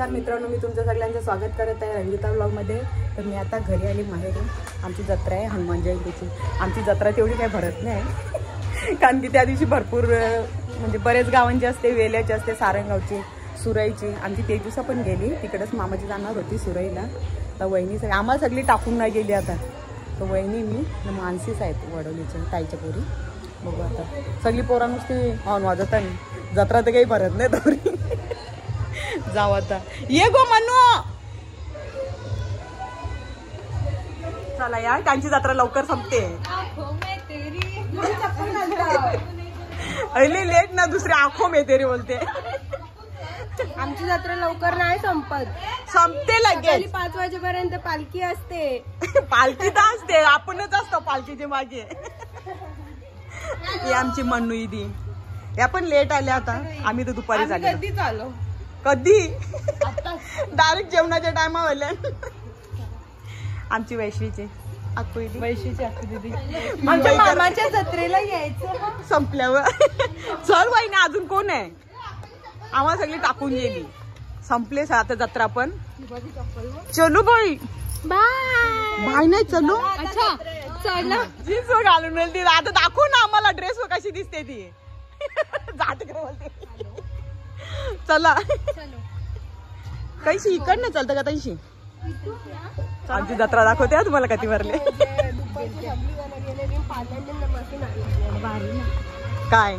नमस्कार मित्रांनो, मी तुमचं सगळ्यांचं स्वागत करत आहे रंजिता ब्लॉगमध्ये. तर मी आता घरी आली माहेरून. आमची जत्रा आहे हनुमान जयंतीची. आमची जत्रा तेवढी काही भरत नाही कारण की त्या दिवशी भरपूर म्हणजे बरेच गावांची असते, वेल्याची असते, सारंगावची, सुरईची. आमची ते दिवसा पण गेली तिकडेच, मामाची जाणार होती सुरईला. तर वहिनी सगळी आम्हाला सगळी टाकून नाही गेली आता. तर वहिनी मी मानसीच आहेत वडोलीच्या ताईच्या पोरी. बघू आता सगळी पोरा नुसती हॉर्न वाजत आहे. जत्रा तर काही भरत नाही तरी जाऊ आता. ये गो मनू, चला या, त्यांची जत्रा लवकर संपते. अरे लेट ना, दुसरी आखो मे तेरी बोलते. आमची जत्रा लवकर नाही संपते लगेच. 5 वाजेपर्यंत पालखी असते. पालखी तर असते, आपणच असतो पालखीच्या मागे. ही आमची मन्नू इदी, या पण लेट आल्या आता. आम्ही तर दुपारी झाले. कधी चालू, कधी डायरेक्ट जेवणाच्या टायमावर. आमची वैश्वीची अक्कू इदी, वैशीची अक्कू दीदी. आमच्या मामाच्या जत्रेला यायचं संपल्यावर. चल वहिनी, अजून कोण आहे? आम्हाला सगळी टाकून गेली. संपले आता जत्रा पण. चलो बाई, बाय नाही चलो. अच्छा चला, जीन्स घालून ती आता दाखव ना आम्हाला ड्रेस वर कशी दिसते ती. जाते का बोलते. चला कैशी इकडनं चालतं का तैशी? आमची जत्रा दाखवते तुम्हाला किती भरले. काय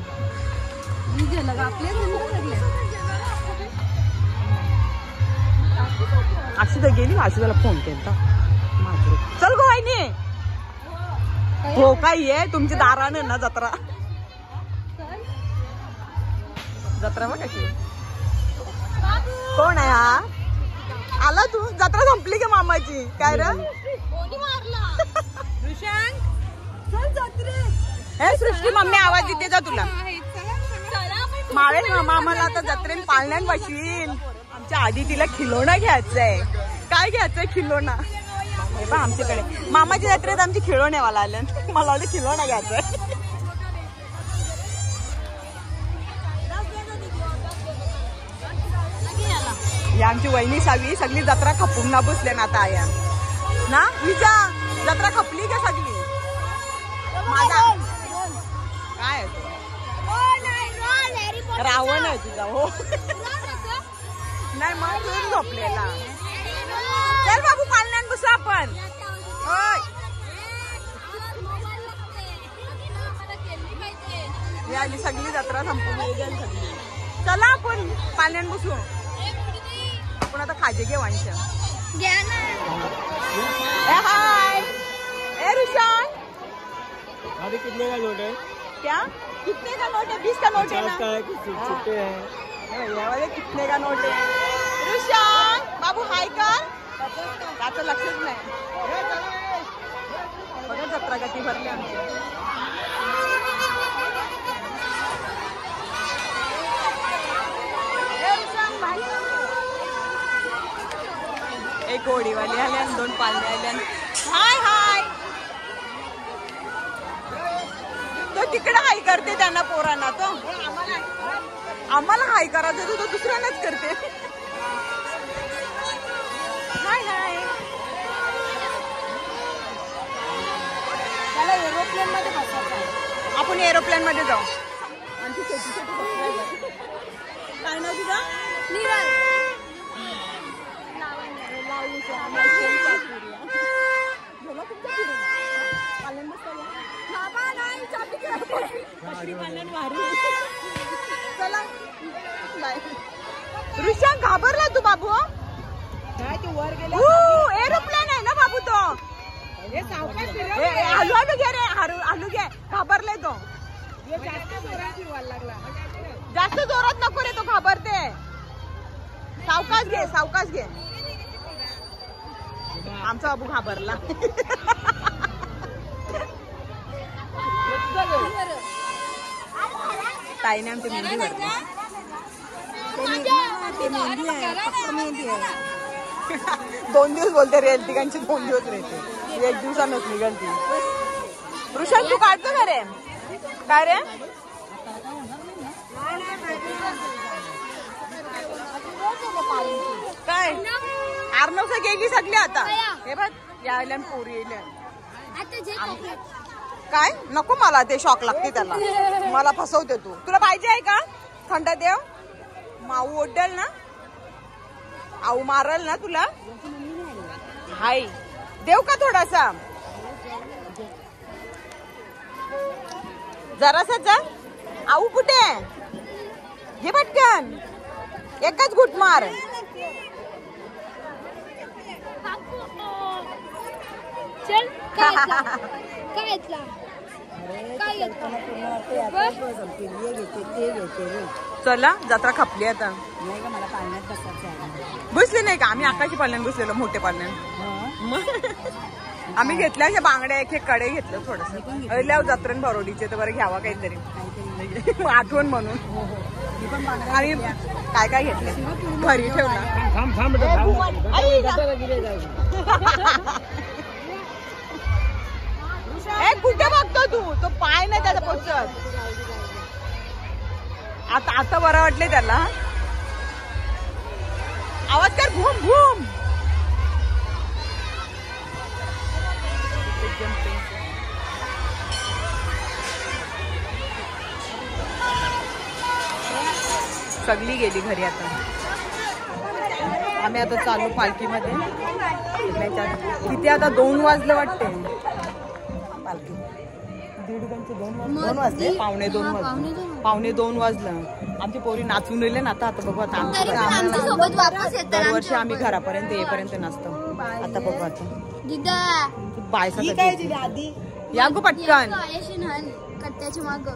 अशी तर गेली. अशी फोन केला. चल गो वाहिनी. हो काय आहे तुमच्या दारानं ना जत्रा. जत्रा बघ कशी. कोण आहे हा? आला तू? जत्रा संपली का मामाची? काय रे हे सृष्टी मम्मी आवाज देते जा तुला. मावेल मामा आम्हाला आता जत्रेन पाळण्यान बसवील. आमच्या आधी तिला खिलोणा घ्यायचंय. काय घ्यायचंय? खिलोणा. हे बा आमच्याकडे मामाच्या जत्रेत आमची खिलोण्यावाला आले. मला वाटतं खिलोणा घ्यायचंय. ही आमची वहिनी सावी सगळी जत्रा खपून ना बसले ना आता आया ना. विचा जत्रा खपली का सगळी? माझा काय आहे तो? रावण आहे तुझा. हो नाही मग तू झोपलेला. चल बाबू पालण्यात बसू आपण. होय आली सगळी जत्रा संपून सगळी. चला आपण पालण्यात बसू. आपण आता खाजे घे वांच्या. हाय ए रुशान, अभी कितने का नोट है? क्या कितने का नोट है? 20 का नोट है ना. छुट्टे हैं ये वाले कितने का नोट है? रुशान बाबू हाय कर. त्याचं लक्षच नाही. बघा जत्रा गती भरली आमची. एक ओढीवाली आल्या, 2 पालने आल्या. हाय हाय. तो तिकडे हाय करते त्यांना पोरांना. तो आम्हाला हाय करायचं, तो दुसऱ्यांनाच करते. हाय हाय. त्याला एरोप्लेन मध्ये बसायचं. आपण एरोप्लेन मध्ये जाऊ. आणखी छोटी काय नाव तुझं? ऋषा घाबरला तू बाबू? वर गेला. एरोप्लेन आहे ना बाबू तो. आलू आलू घे रे, आलू घे. घाबरले तो. जास्त जोरात नको रे, तो घाबरते. सावकाश घे, सावकाश घे. आमचा बाबू घाबरला. ताईने आमची मेहंदी भरली. मेहंदी आहे. 2 दिवस बोलते रेल तिघांची. 2 दिवस रेते, 1 दिवसानच निघाल ती. ऋषभ तू काढतो का रे? काय रे? काय आर्नवचा गेली सगळी आता हे बघ यायला पोरी येईल काय नको मला ते शॉक लागते त्याला मला फसवते तू तुला पाहिजे आहे का थंड देव माऊ ओढल ना आऊ मारल ना तुला हाय देव का थोडासा जरासा जा आऊ कुठे घे पटकन एकच घुट मार चल चला जत्रा खपली आता नाही का मला पाळण्यात बसायचं बसले नाही का आम्ही आकाशी पाल्यान बसलेलो मोठे पाल्यान आम्ही घेतल्या अशा बांगड्या एक एक कडे घेतलं थोडस लव जत्रण भरोडीचे तर बरं घ्यावा काहीतरी आठवण म्हणून आणि काय काय घेतलं घरी ठेवला थांब थांब बेटा, थांब. ए कुठे बघतो तू तो पाय नाही त्याचा पोचत आता आता बरं वाटले त्याला आवाज कर भूम भूम सगळी गेली घरी आता आम्ही आता चालू पालखीमध्ये किती आता 2 वाजले वाटते पालखी 2 वाजले पावणे 2 वाजले पावणे 2 वाजलं आमची पोरी नाचून राहिले ना आता बघू आता दरवर्षी आम्ही घरापर्यंत येईपर्यंत नाचतो आता बघू आता बायसा या गो पटकन कट्ट्याची माग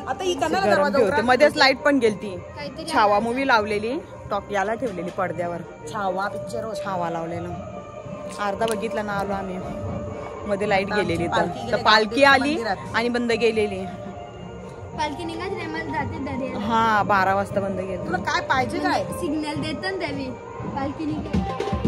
आता ही गर्दी होते मध्येच लाईट पण गेलती छावा मूवी लावलेली टॉक याला ठेवलेली पडद्यावर छावा पिक्चर छावा लावलेला अर्धा बघितला ना आलो आम्ही मध्ये लाईट गेलेली तर पालखी आली आणि बंद गेलेली पालखी निघाली नाही मला जाते दर्या हा 12 वाजता बंद गेली तुला काय पाहिजे काय सिग्नल देतात ना त्यावेळी पालखी निघाली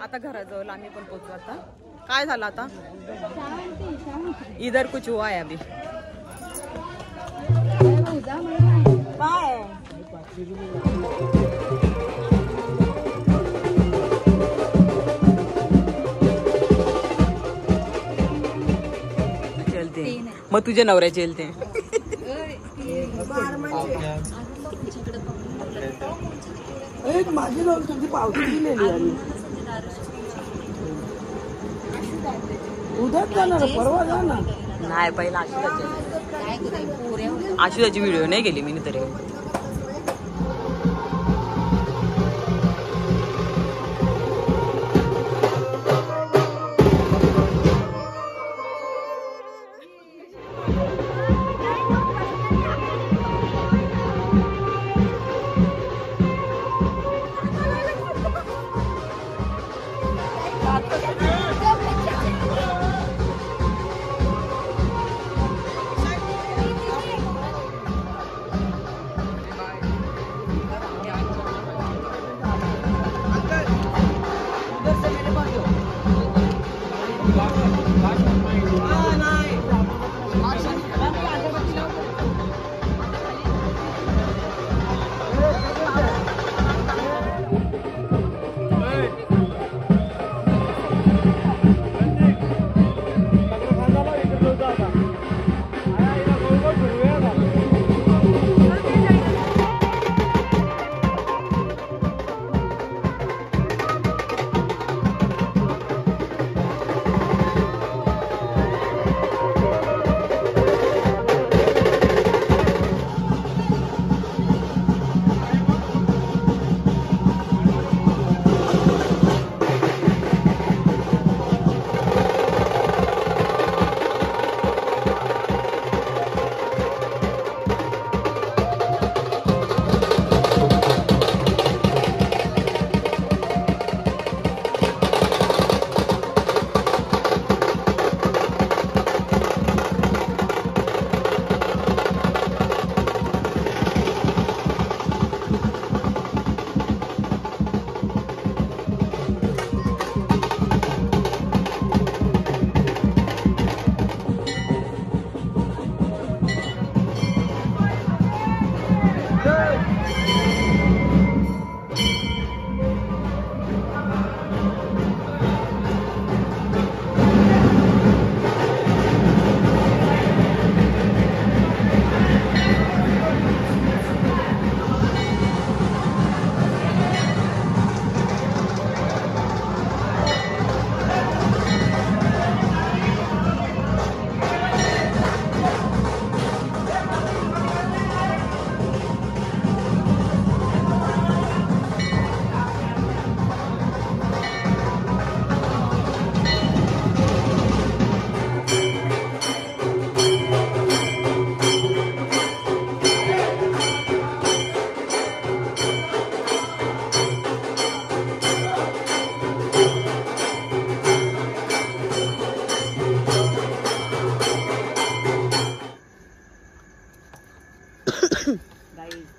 आता घराजवळ आम्ही पण पोहोचू. आता काय झालं आता इधर कुछ हुआ है अभी. काय चलते मग तुझ्या नवऱ्या चलते. माझी लोक तुझी पावती दिलेली आम्ही उद्याच जाणार परवा जाणार नाही. पहिला आशुदाची व्हिडिओ नाही गेली मी तरी.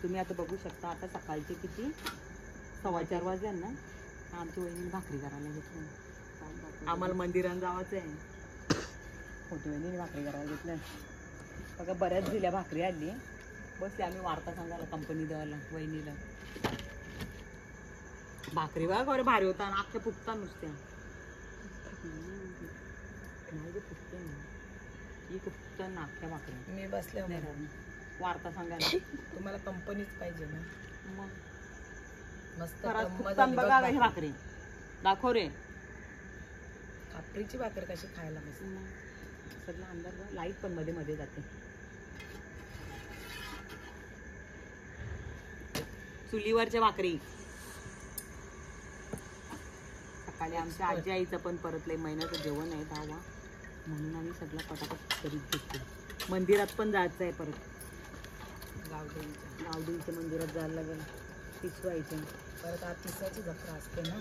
तुम्ही आता बघू शकता. आता सकाळचे किती 4:15 वाजले ना. आमच्या वहिनीने भाकरी करायला घेतली. आम्हाला मंदिरात जावाचं आहे. मोठी वहिनीने भाकरी करायला घेतलं. बघा बऱ्याच दिल्या भाकरी आली. बसले आम्ही वार्ता सांगायला कंपनी द्यायला वहिनीला. भाकरी बघा बरं भारी होता. अख्ख्या फुगता नुसत्या नाही गे फुगते ना. फुगता ना अख्ख्या भाकरी. मी बसले वार्ता सांगायला. तुम्हाला कंपनीच पाहिजे ना. मग मस्त बघा हे भाकरी दाखव रे. खापरीची भाकर कशी खायला मस्त. सगळं अंदर लाईट पण मध्ये मध्ये जाते. चुलीवरच्या भाकरी. सकाळी आमच्या आजी आईचं पण परत महिन्याचं जेवण आहे 10वा म्हणून आम्ही सगळं पटापट करीत घेतो. मंदिरात पण जायचं आहे. परत गावदेवीच्या मंदिरात जायला लागेल. पिसवायचं परत आज तिसऱ्याची जत्रा असते ना.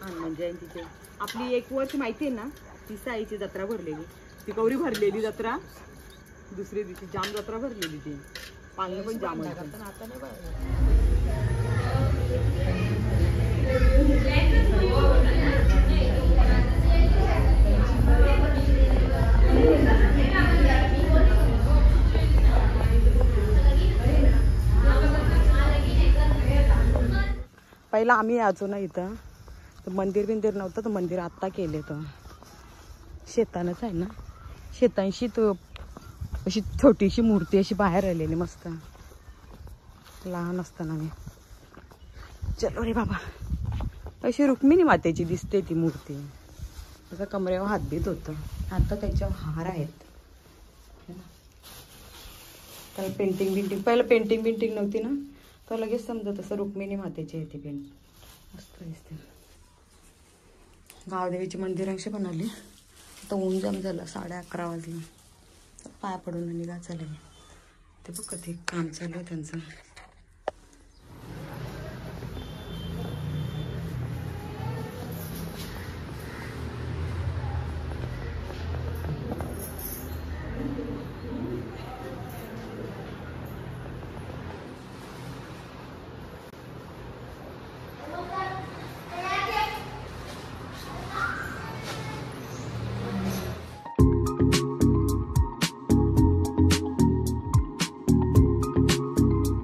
हनुमान जयंतीचे आपली 1 वर्ष माहिती आहे ना. तिसऱ्या आईची जत्रा भरलेली. ती गौरी भरलेली जत्रा. दुसऱ्या दिवशी जाम जत्रा भरलेली. ती पालनं पण जाम होतं. आता नाही पहिला आम्ही यायचो ना इथं, तर मंदिर बिंदिर नव्हतं, तर मंदिर आत्ता केले. तर शेतानंच आहे ना, शेतांशी तो अशी छोटीशी मूर्ती अशी बाहेर आलेली मस्त, लहान असताना मी. चलो रे बाबा, अशी रुक्मिणी मातेची दिसते ती मूर्ती. त्याचा कमरेवर हातबीत होतं, आता त्याच्यावर हार आहेत. त्याला पेंटिंग बिंटिंग, पहिलं पेंटिंग बिंटिंग नव्हती ना, तर लगेच समजत तसं रुक्मिणी मातेची आहे ती पेंट. मस्त दिसते. गावदेवीची मंदिरांशी बनवली. आता ऊन जाम झालं, 11:30 वाजले. पाया पडून निघा चालेल. ते बघ कधी काम चालू आहे त्यांचं.